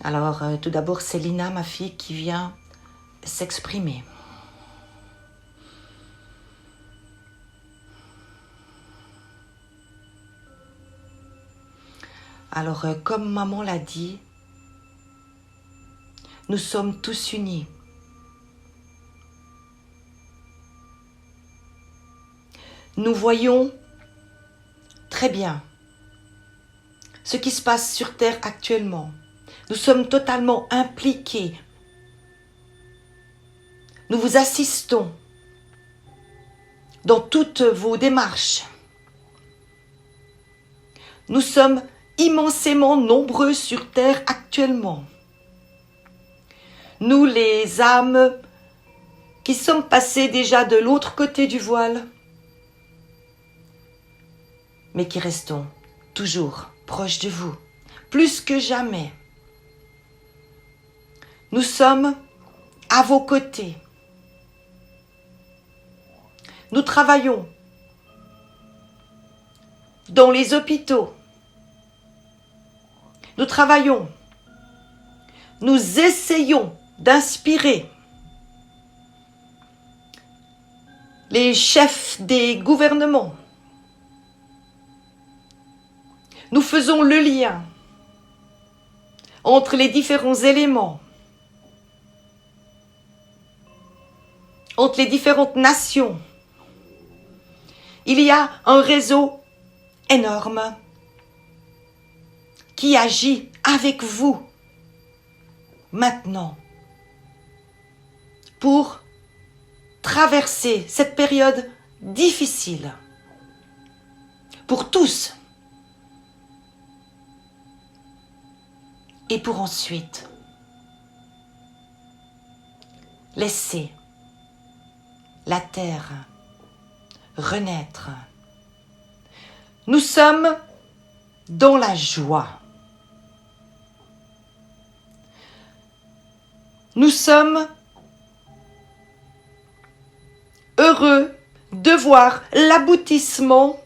Alors, tout d'abord, c'est Lina, ma fille, qui vient s'exprimer. Alors, comme maman l'a dit, nous sommes tous unis. Nous voyons très bien ce qui se passe sur Terre actuellement. Nous sommes totalement impliqués. Nous vous assistons dans toutes vos démarches. Nous sommes immensément nombreux sur Terre actuellement. Nous, les âmes qui sommes passées déjà de l'autre côté du voile, mais qui restons toujours proches de vous, plus que jamais. Nous sommes à vos côtés. Nous travaillons dans les hôpitaux. Nous travaillons. Nous essayons d'inspirer les chefs des gouvernements. Nous faisons le lien entre les différents éléments, entre les différentes nations. Il y a un réseau énorme qui agit avec vous maintenant pour traverser cette période difficile pour tous et pour ensuite laisser la terre renaître. Nous sommes dans la joie. Nous sommes heureux de voir l'aboutissement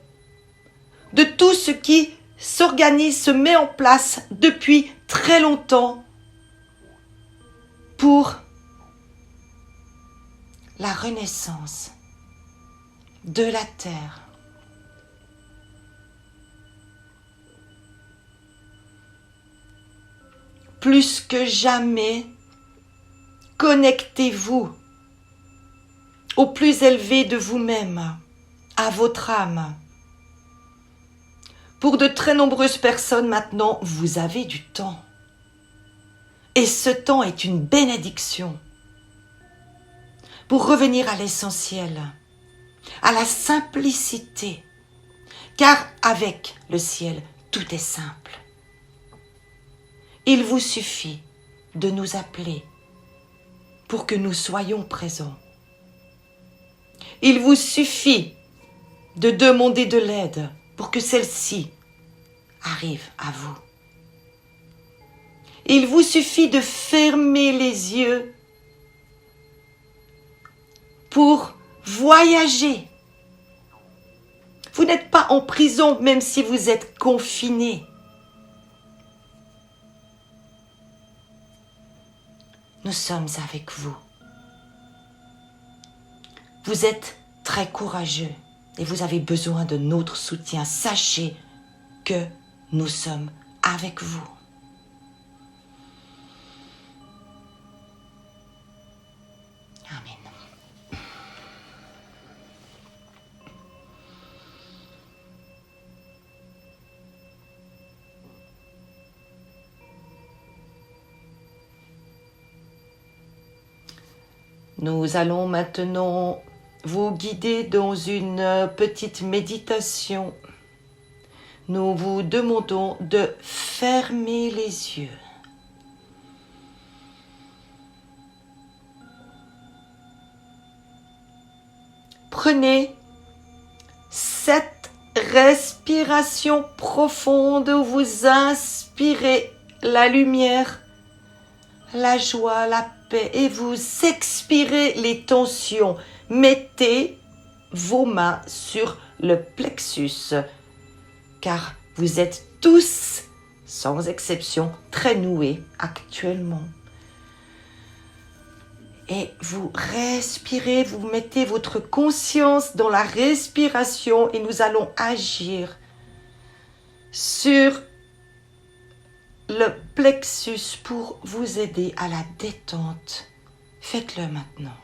de tout ce qui s'organise, se met en place depuis très longtemps pour la renaissance de la terre. Plus que jamais, connectez-vous au plus élevé de vous-même, à votre âme. Pour de très nombreuses personnes maintenant, vous avez du temps. Et ce temps est une bénédiction pour revenir à l'essentiel, à la simplicité. Car avec le ciel, tout est simple. Il vous suffit de nous appeler pour que nous soyons présents. Il vous suffit de demander de l'aide pour que celle-ci arrive à vous. Il vous suffit de fermer les yeux pour voyager. Vous n'êtes pas en prison même si vous êtes confiné. Nous sommes avec vous. Vous êtes très courageux et vous avez besoin de notre soutien. Sachez que nous sommes avec vous. Amen. Nous allons maintenant vous guider dans une petite méditation. Nous vous demandons de fermer les yeux. Prenez 7 respirations profondes où vous inspirez la lumière, la joie, la paix et vous expirez les tensions. Mettez vos mains sur le plexus car vous êtes tous sans exception, très noués actuellement. Et vous respirez, vous mettez votre conscience dans la respiration et nous allons agir sur le plexus pour vous aider à la détente. Faites-le maintenant.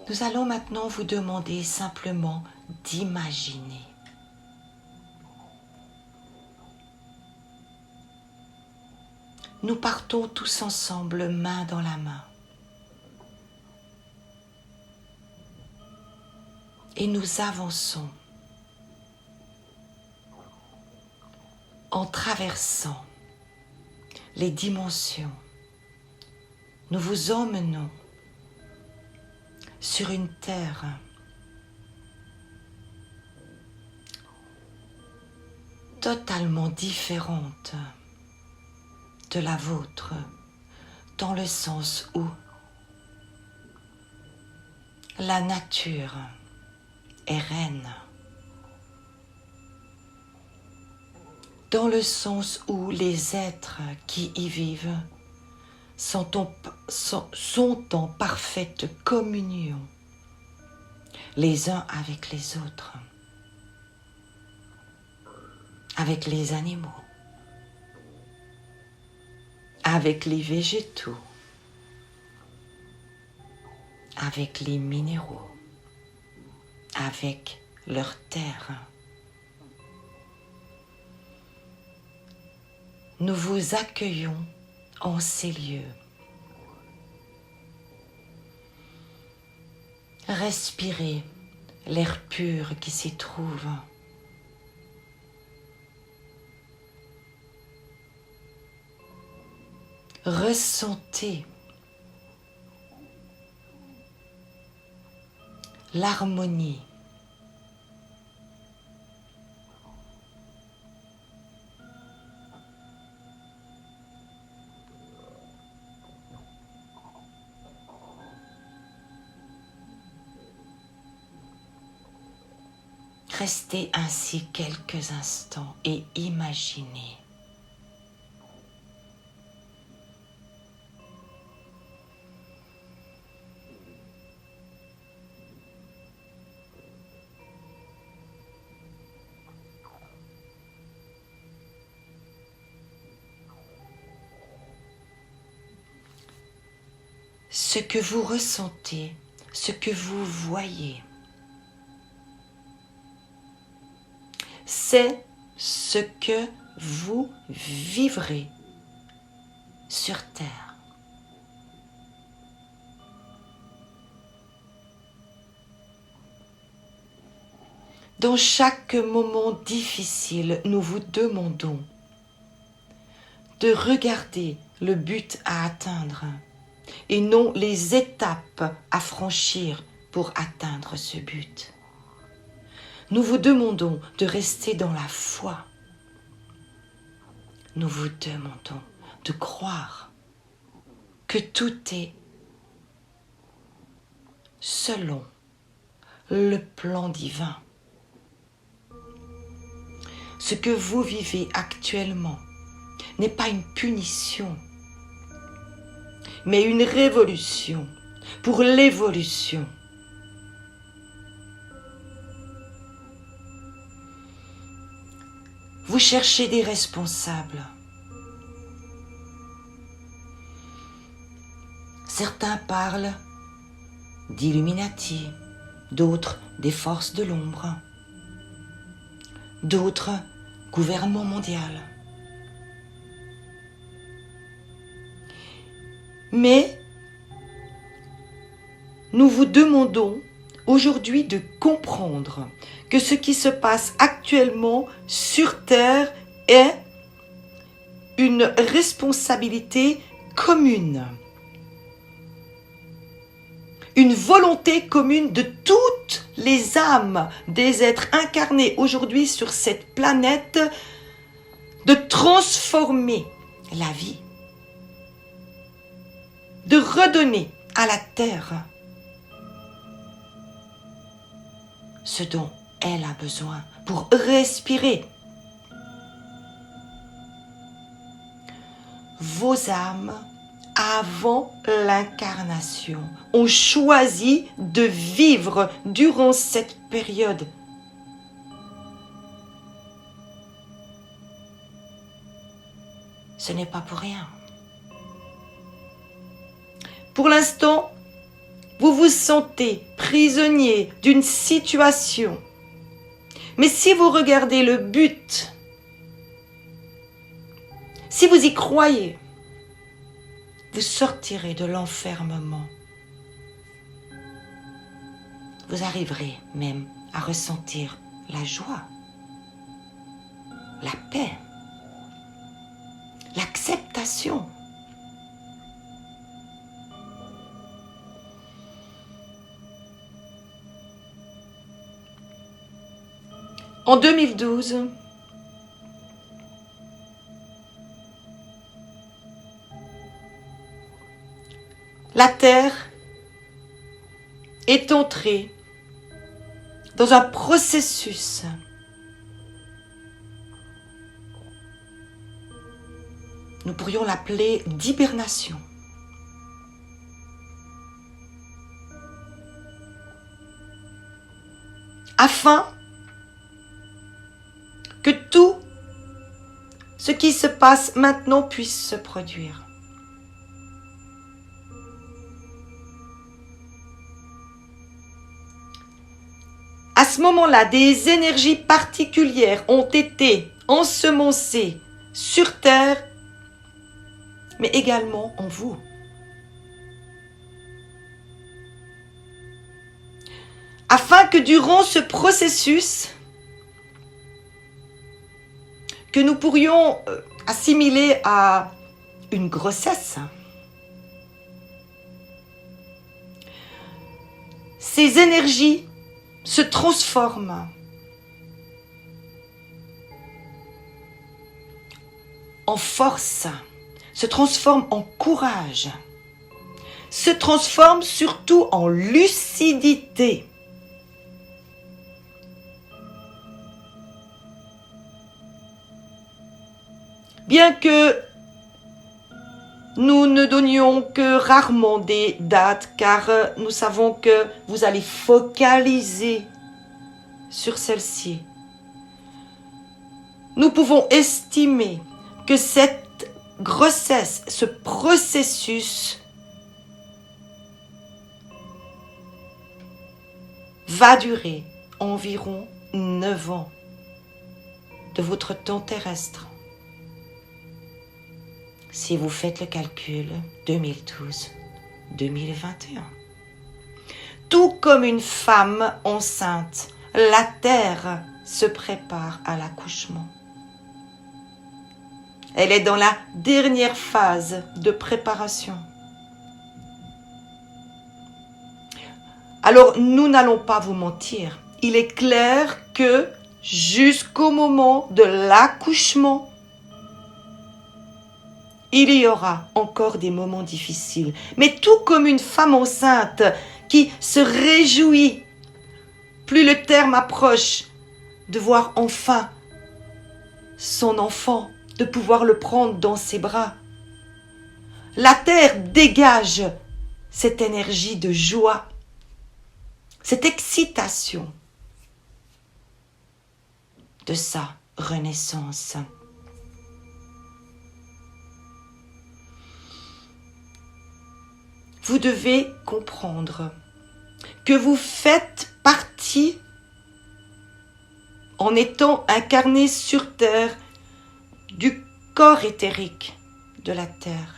Nous allons maintenant vous demander simplement d'imaginer. Nous partons tous ensemble, main dans la main. Et nous avançons en traversant les dimensions. Nous vous emmenons sur une terre totalement différente de la vôtre, dans le sens où la nature est reine, dans le sens où les êtres qui y vivent sont en parfaite communion les uns avec les autres, avec les animaux, avec les végétaux, avec les minéraux, avec leur terre. Nous vous accueillons en ces lieux. Respirez l'air pur qui s'y trouve. Ressentez l'harmonie. Restez ainsi quelques instants et imaginez. Ce que vous ressentez, ce que vous voyez, c'est ce que vous vivrez sur Terre. Dans chaque moment difficile, nous vous demandons de regarder le but à atteindre et non les étapes à franchir pour atteindre ce but. Nous vous demandons de rester dans la foi. Nous vous demandons de croire que tout est selon le plan divin. ce que vous vivez actuellement n'est pas une punition, mais une révolution pour l'évolution. Vous cherchez des responsables. Certains parlent d'Illuminati, d'autres des forces de l'ombre, d'autres gouvernement mondial. Mais nous vous demandons aujourd'hui de comprendre que ce qui se passe actuellement sur Terre est une responsabilité commune. Une volonté commune de toutes les âmes des êtres incarnés aujourd'hui sur cette planète de transformer la vie, de redonner à la Terre ce dont elle a besoin pour respirer. Vos âmes, avant l'incarnation, ont choisi de vivre durant cette période. Ce n'est pas pour rien. Pour l'instant, vous vous sentez prisonnier d'une situation. Mais si vous regardez le but, si vous y croyez, vous sortirez de l'enfermement. Vous arriverez même à ressentir la joie, la paix, l'acceptation. En 2012, la Terre est entrée dans un processus nous pourrions l'appeler d'hibernation. Afin que tout ce qui se passe maintenant puisse se produire. À ce moment-là, des énergies particulières ont été ensemencées sur Terre, mais également en vous. Afin que durant ce processus, que nous pourrions assimiler à une grossesse, ces énergies se transforment en force, se transforment en courage, se transforment surtout en lucidité. Bien que nous ne donnions que rarement des dates, car nous savons que vous allez focaliser sur celle-ci. Nous pouvons estimer que cette grossesse, ce processus, va durer environ 9 ans de votre temps terrestre. Si vous faites le calcul, 2012-2021. Tout comme une femme enceinte, la Terre se prépare à l'accouchement. Elle est dans la dernière phase de préparation. Alors, nous n'allons pas vous mentir. Il est clair que jusqu'au moment de l'accouchement, il y aura encore des moments difficiles. Mais tout comme une femme enceinte qui se réjouit, plus le terme approche, de voir enfin son enfant, de pouvoir le prendre dans ses bras. La terre dégage cette énergie de joie, cette excitation de sa renaissance. Vous devez comprendre que vous faites partie, en étant incarné sur terre, du corps éthérique de la terre.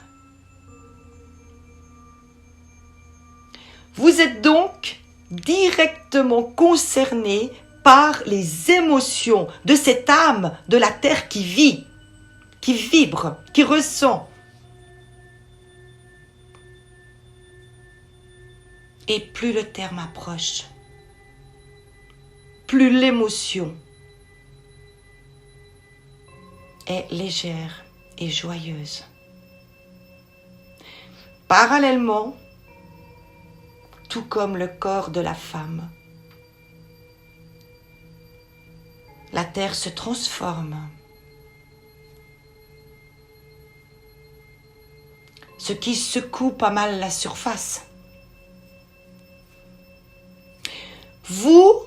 Vous êtes donc directement concerné par les émotions de cette âme de la terre qui vit, qui vibre, qui ressent. Et plus le terme approche, plus l'émotion est légère et joyeuse. Parallèlement, tout comme le corps de la femme, la terre se transforme. Ce qui secoue pas mal la surface. Vous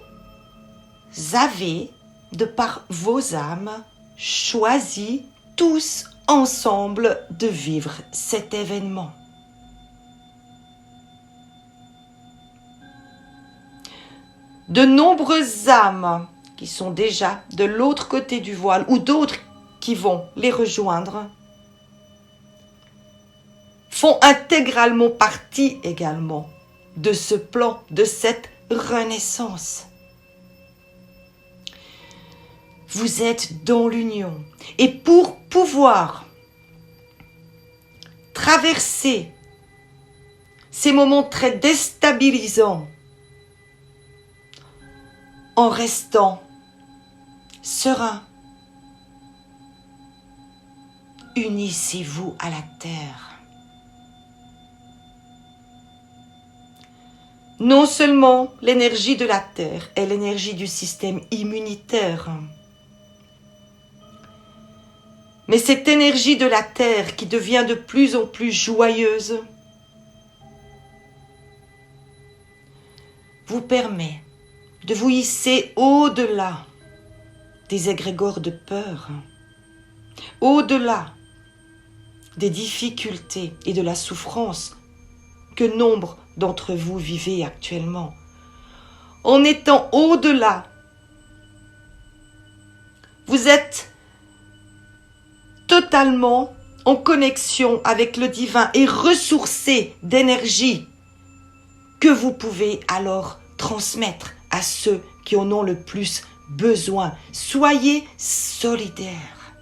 avez, de par vos âmes, choisi tous ensemble de vivre cet événement. De nombreuses âmes qui sont déjà de l'autre côté du voile ou d'autres qui vont les rejoindre font intégralement partie également de ce plan, de cette renaissance. Vous êtes dans l'union et pour pouvoir traverser ces moments très déstabilisants en restant serein, unissez-vous à la terre. Non seulement l'énergie de la terre est l'énergie du système immunitaire, mais cette énergie de la terre qui devient de plus en plus joyeuse vous permet de vous hisser au-delà des égrégores de peur, au-delà des difficultés et de la souffrance que nombre d'entre vous vivez actuellement. En étant au-delà, vous êtes totalement en connexion avec le divin et ressourcé d'énergie que vous pouvez alors transmettre à ceux qui en ont le plus besoin. Soyez solidaires.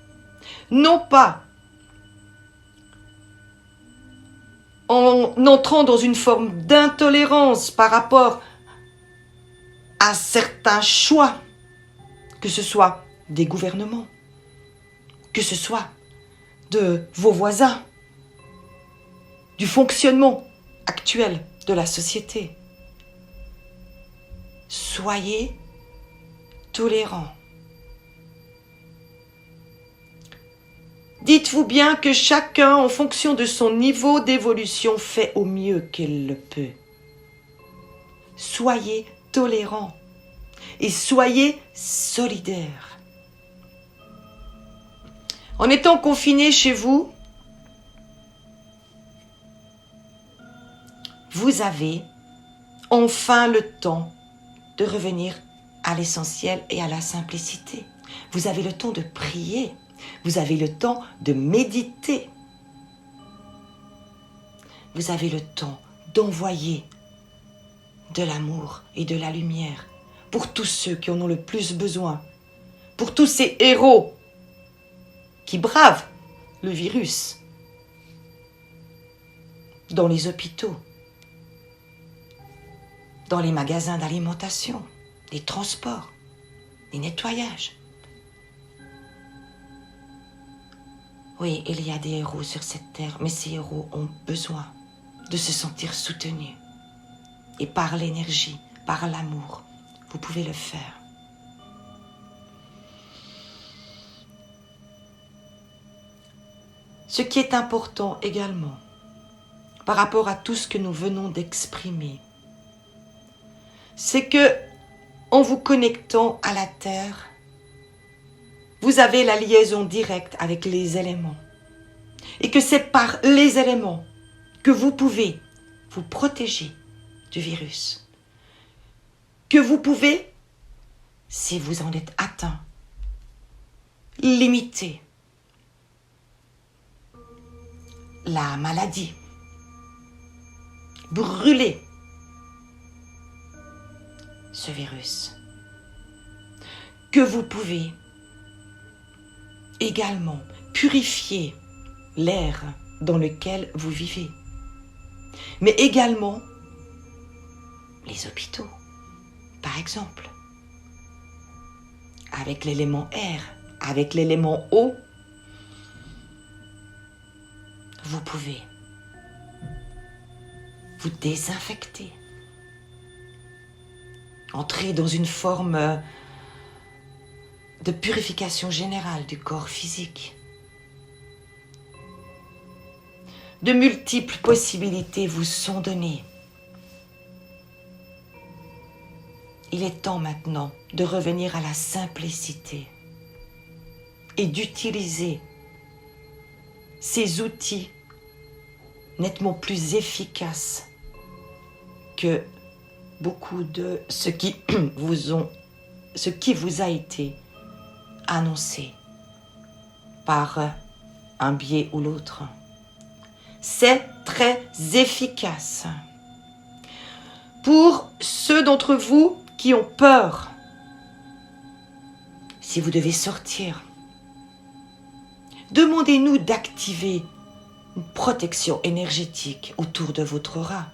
Non pas en entrant dans une forme d'intolérance par rapport à certains choix, que ce soit des gouvernements, que ce soit de vos voisins, du fonctionnement actuel de la société. Soyez tolérants. Dites-vous bien que chacun, en fonction de son niveau d'évolution, fait au mieux qu'il le peut. Soyez tolérants et soyez solidaires. En étant confinés chez vous, vous avez enfin le temps de revenir à l'essentiel et à la simplicité. Vous avez le temps de prier. Vous avez le temps de méditer. Vous avez le temps d'envoyer de l'amour et de la lumière pour tous ceux qui en ont le plus besoin, pour tous ces héros qui bravent le virus dans les hôpitaux, dans les magasins d'alimentation, les transports, les nettoyages. Oui, il y a des héros sur cette terre, mais ces héros ont besoin de se sentir soutenus. Et par l'énergie, par l'amour, vous pouvez le faire. Ce qui est important également, par rapport à tout ce que nous venons d'exprimer, c'est que, en vous connectant à la Terre, vous avez la liaison directe avec les éléments. Et que c'est par les éléments que vous pouvez vous protéger du virus. Que vous pouvez, si vous en êtes atteint, limiter la maladie, brûler ce virus. Que vous pouvez également purifier l'air dans lequel vous vivez, mais également les hôpitaux, par exemple, avec l'élément air, avec l'élément eau, vous pouvez vous désinfecter, entrer dans une forme de purification générale du corps physique. De multiples possibilités vous sont données. Il est temps maintenant de revenir à la simplicité et d'utiliser ces outils nettement plus efficaces que beaucoup de ce qui vous a été annoncé par un biais ou l'autre. C'est très efficace. Pour ceux d'entre vous qui ont peur, si vous devez sortir, demandez-nous d'activer une protection énergétique autour de votre aura.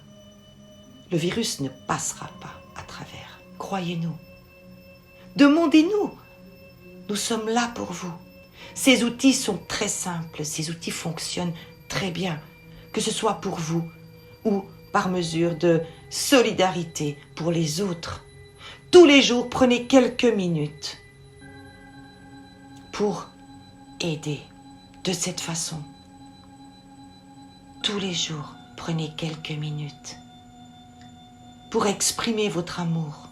Le virus ne passera pas à travers, croyez-nous. Demandez-nous, nous sommes là pour vous. Ces outils sont très simples, ces outils fonctionnent très bien, que ce soit pour vous ou par mesure de solidarité pour les autres. Tous les jours, prenez quelques minutes pour aider de cette façon. Tous les jours, prenez quelques minutes pour exprimer votre amour.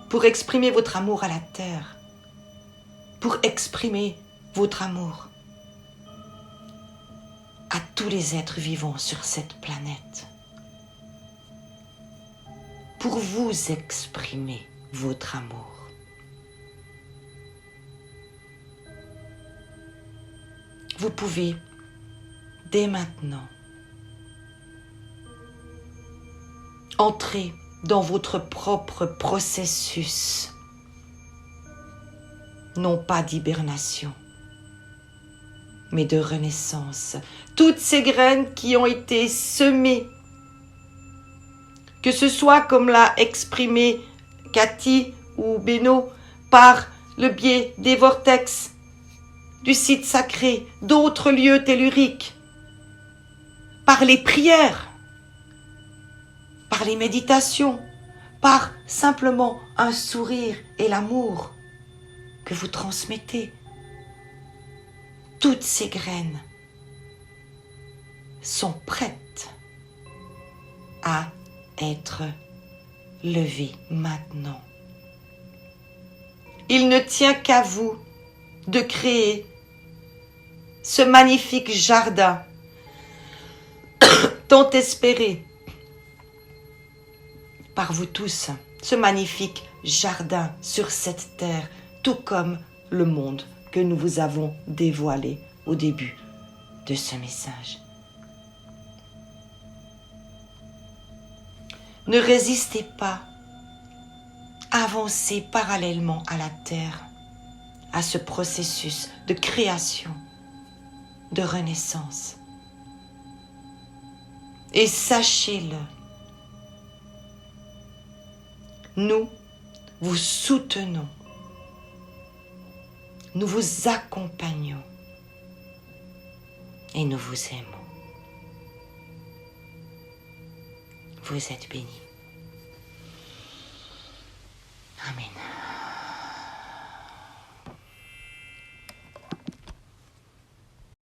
Pour exprimer votre amour à la terre. Pour exprimer votre amour à tous les êtres vivants sur cette planète. Pour vous exprimer votre amour. Vous pouvez, dès maintenant, entrer dans votre propre processus, non pas d'hibernation, mais de renaissance. Toutes ces graines qui ont été semées, que ce soit comme l'a exprimé Cathy ou Beno, par le biais des vortex, du site sacré, d'autres lieux telluriques, par les prières, par les méditations, par simplement un sourire et l'amour que vous transmettez. Toutes ces graines sont prêtes à être levées maintenant. Il ne tient qu'à vous de créer ce magnifique jardin tant espéré par vous tous, ce magnifique jardin sur cette terre, tout comme le monde que nous vous avons dévoilé au début de ce message. Ne résistez pas, avancez parallèlement à la terre, à ce processus de création, de renaissance. Et sachez-le, nous vous soutenons, nous vous accompagnons et nous vous aimons. Vous êtes bénis. Amen.